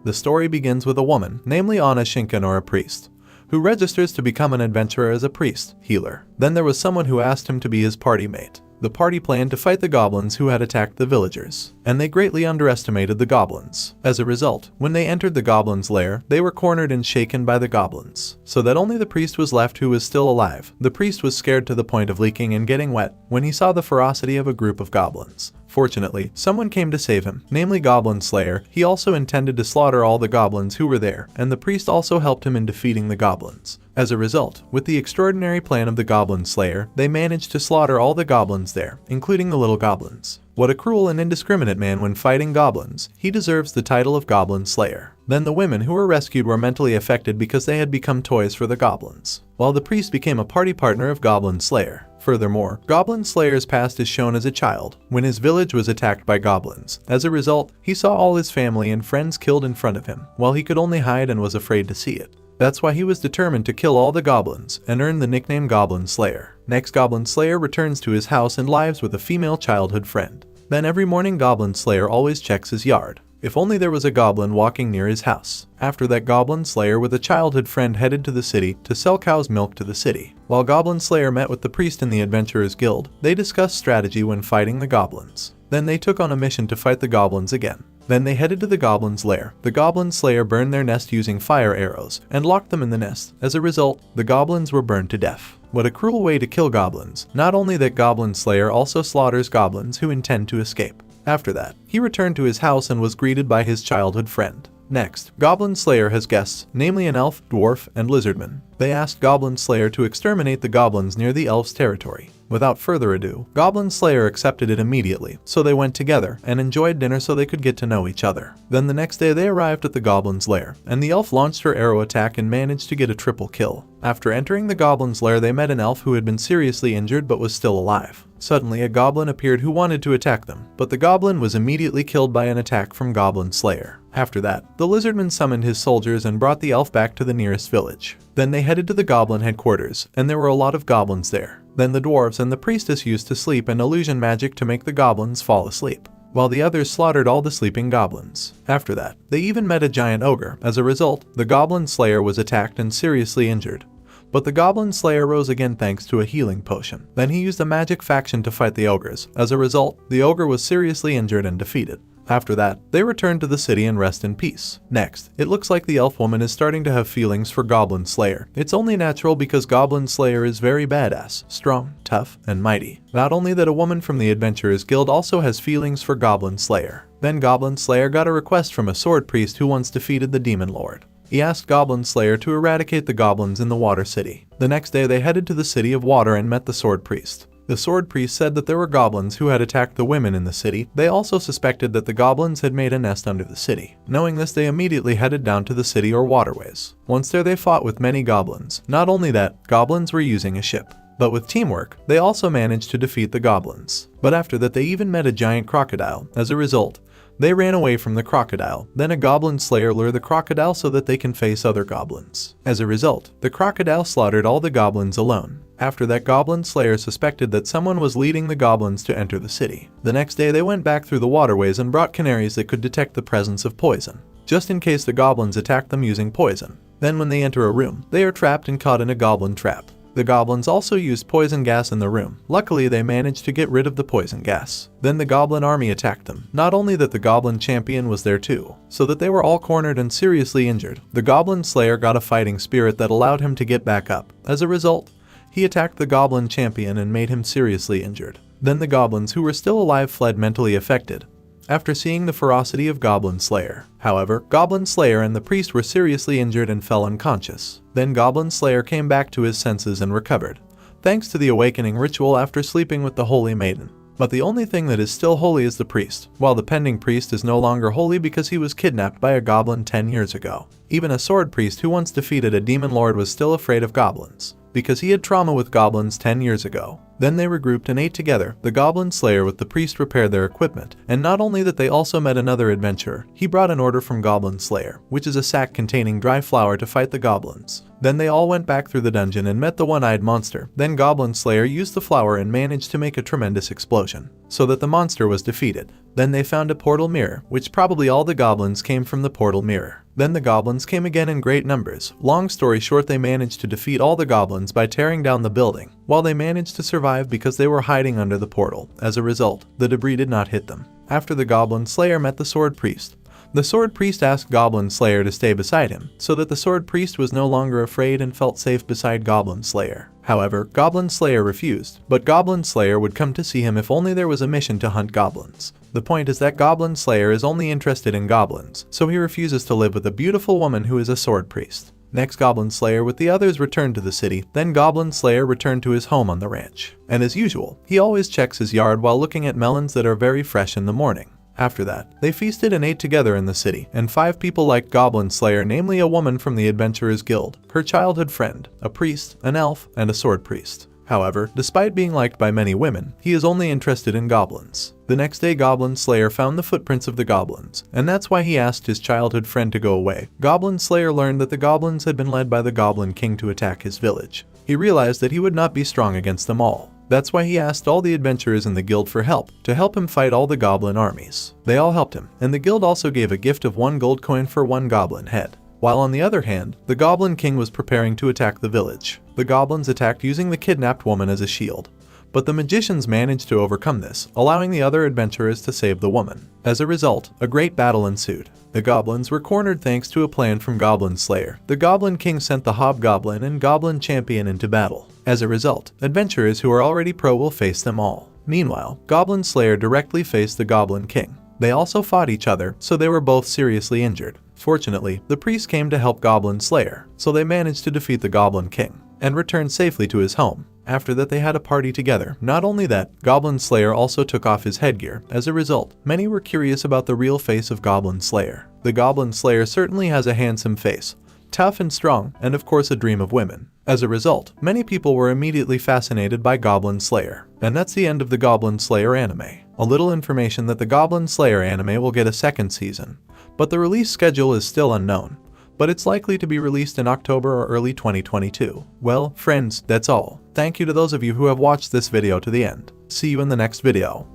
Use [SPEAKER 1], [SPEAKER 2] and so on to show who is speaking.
[SPEAKER 1] The story begins with a woman, namely Anna Shinken, or a priest, who registers to become an adventurer as a priest healer. Then there was someone who asked him to be his party mate. The party planned to fight the goblins who had attacked the villagers, and they greatly underestimated the goblins. As a result, when they entered the goblins' lair, they were cornered and shaken by the goblins, so that only the priest was left who was still alive. The priest was scared to the point of leaking and getting wet when he saw the ferocity of a group of goblins. Fortunately, someone came to save him, namely Goblin Slayer. He also intended to slaughter all the goblins who were there, and the priest also helped him in defeating the goblins. As a result, with the extraordinary plan of the Goblin Slayer, they managed to slaughter all the goblins there, including the little goblins. What a cruel and indiscriminate man when fighting goblins. He deserves the title of Goblin Slayer. Then the women who were rescued were mentally affected because they had become toys for the goblins, while the priest became a party partner of Goblin Slayer. Furthermore, Goblin Slayer's past is shown as a child, when his village was attacked by goblins. As a result, he saw all his family and friends killed in front of him, while he could only hide and was afraid to see it. That's why he was determined to kill all the goblins and earn the nickname Goblin Slayer. Next, Goblin Slayer returns to his house and lives with a female childhood friend. Then every morning Goblin Slayer always checks his yard. If only there was a goblin walking near his house. After that, Goblin Slayer with a childhood friend headed to the city to sell cow's milk to the city. While Goblin Slayer met with the priest in the Adventurers Guild, they discussed strategy when fighting the goblins. Then they took on a mission to fight the goblins again. Then they headed to the goblin's lair. The Goblin Slayer burned their nest using fire arrows and locked them in the nest. As a result, the goblins were burned to death. What a cruel way to kill goblins. Not only that, Goblin Slayer also slaughters goblins who intend to escape. After that, he returned to his house and was greeted by his childhood friend. Next, Goblin Slayer has guests, namely an elf, dwarf, and lizardman. They asked Goblin Slayer to exterminate the goblins near the elves' territory. Without further ado, Goblin Slayer accepted it immediately, so they went together and enjoyed dinner so they could get to know each other. Then the next day they arrived at the goblin's lair, and the elf launched her arrow attack and managed to get a triple kill. After entering the goblin's lair, they met an elf who had been seriously injured but was still alive. Suddenly a goblin appeared who wanted to attack them, but the goblin was immediately killed by an attack from Goblin Slayer. After that, the lizardman summoned his soldiers and brought the elf back to the nearest village. Then they headed to the goblin headquarters, and there were a lot of goblins there. Then the dwarves and the priestess used to sleep and illusion magic to make the goblins fall asleep, while the others slaughtered all the sleeping goblins. After that, they even met a giant ogre. As a result, the Goblin Slayer was attacked and seriously injured. But the Goblin Slayer rose again thanks to a healing potion. Then he used a magic faction to fight the ogres. As a result, the ogre was seriously injured and defeated. After that, they returned to the city and rest in peace. Next, it looks like the elf woman is starting to have feelings for Goblin Slayer. It's only natural because Goblin Slayer is very badass, strong, tough, and mighty. Not only that, a woman from the Adventurers Guild also has feelings for Goblin Slayer. Then Goblin Slayer got a request from a sword priest who once defeated the Demon Lord. He asked Goblin Slayer to eradicate the goblins in the Water City. The next day they headed to the City of Water and met the sword priest. The sword priest said that there were goblins who had attacked the women in the city. They also suspected that the goblins had made a nest under the city. Knowing this, they immediately headed down to the city or waterways. Once there, they fought with many goblins. Not only that, goblins were using a ship, but with teamwork, they also managed to defeat the goblins. But after that, they even met a giant crocodile. As a result, they ran away from the crocodile. Then a Goblin Slayer lured the crocodile so that they can face other goblins. As a result, the crocodile slaughtered all the goblins alone. After that, Goblin Slayer suspected that someone was leading the goblins to enter the city. The next day they went back through the waterways and brought canaries that could detect the presence of poison, just in case the goblins attacked them using poison. Then when they enter a room, they are trapped and caught in a goblin trap. The goblins also used poison gas in the room. Luckily, they managed to get rid of the poison gas. Then the goblin army attacked them. Not only that, the goblin champion was there too, so that they were all cornered and seriously injured. The Goblin Slayer got a fighting spirit that allowed him to get back up. As a result, he attacked the goblin champion and made him seriously injured. Then the goblins who were still alive fled mentally affected after seeing the ferocity of Goblin Slayer. However, Goblin Slayer and the priest were seriously injured and fell unconscious. Then Goblin Slayer came back to his senses and recovered, thanks to the awakening ritual after sleeping with the holy maiden. But the only thing that is still holy is the priest, while the pending priest is no longer holy because he was kidnapped by a goblin 10 years ago. Even a sword priest who once defeated a demon lord was still afraid of goblins. because he had trauma with goblins 10 years ago. Then they regrouped and ate together. The Goblin Slayer with the priest repaired their equipment, and not only that, they also met another adventurer. He brought an order from Goblin Slayer, which is a sack containing dry flour to fight the goblins. Then they all went back through the dungeon and met the one-eyed monster. Then Goblin Slayer used the flour and managed to make a tremendous explosion, so that the monster was defeated. Then they found a portal mirror, which probably all the goblins came from the portal mirror. Then the goblins came again in great numbers. Long story short, they managed to defeat all the goblins by tearing down the building, while they managed to survive because they were hiding under the portal. As a result, the debris did not hit them. After the Goblin Slayer met the Sword Priest. The Sword Priest asked Goblin Slayer to stay beside him, so that the Sword Priest was no longer afraid and felt safe beside Goblin Slayer. However, Goblin Slayer refused, but Goblin Slayer would come to see him if only there was a mission to hunt goblins. The point is that Goblin Slayer is only interested in goblins, so he refuses to live with a beautiful woman who is a Sword Priest. Next, Goblin Slayer with the others returned to the city. Then Goblin Slayer returned to his home on the ranch. And as usual, he always checks his yard while looking at melons that are very fresh in the morning. After that, they feasted and ate together in the city, and 5 people liked Goblin Slayer, namely a woman from the Adventurers Guild, her childhood friend, a priest, an elf, and a sword priest. However, despite being liked by many women, he is only interested in goblins. The next day, Goblin Slayer found the footprints of the goblins, and that's why he asked his childhood friend to go away. Goblin Slayer learned that the goblins had been led by the Goblin King to attack his village. He realized that he would not be strong against them all. That's why he asked all the adventurers in the guild for help, to help him fight all the goblin armies. They all helped him, and the guild also gave a gift of 1 gold coin for 1 goblin head. While on the other hand, the Goblin King was preparing to attack the village. The goblins attacked using the kidnapped woman as a shield, but the magicians managed to overcome this, allowing the other adventurers to save the woman. As a result, a great battle ensued. The goblins were cornered thanks to a plan from Goblin Slayer. The Goblin King sent the Hobgoblin and Goblin Champion into battle. As a result, adventurers who are already pro will face them all. Meanwhile, Goblin Slayer directly faced the Goblin King. They also fought each other, so they were both seriously injured. Fortunately, the priest came to help Goblin Slayer, so they managed to defeat the Goblin King and returned safely to his home. After that, they had a party together. Not only that, Goblin Slayer also took off his headgear. As a result, many were curious about the real face of Goblin Slayer. The Goblin Slayer certainly has a handsome face, tough and strong, and of course a dream of women. As a result, many people were immediately fascinated by Goblin Slayer. And that's the end of the Goblin Slayer anime. A little information that the Goblin Slayer anime will get a 2nd season, but the release schedule is still unknown. But it's likely to be released in October or early 2022. Well, friends, that's all. Thank you to those of you who have watched this video to the end. See you in the next video.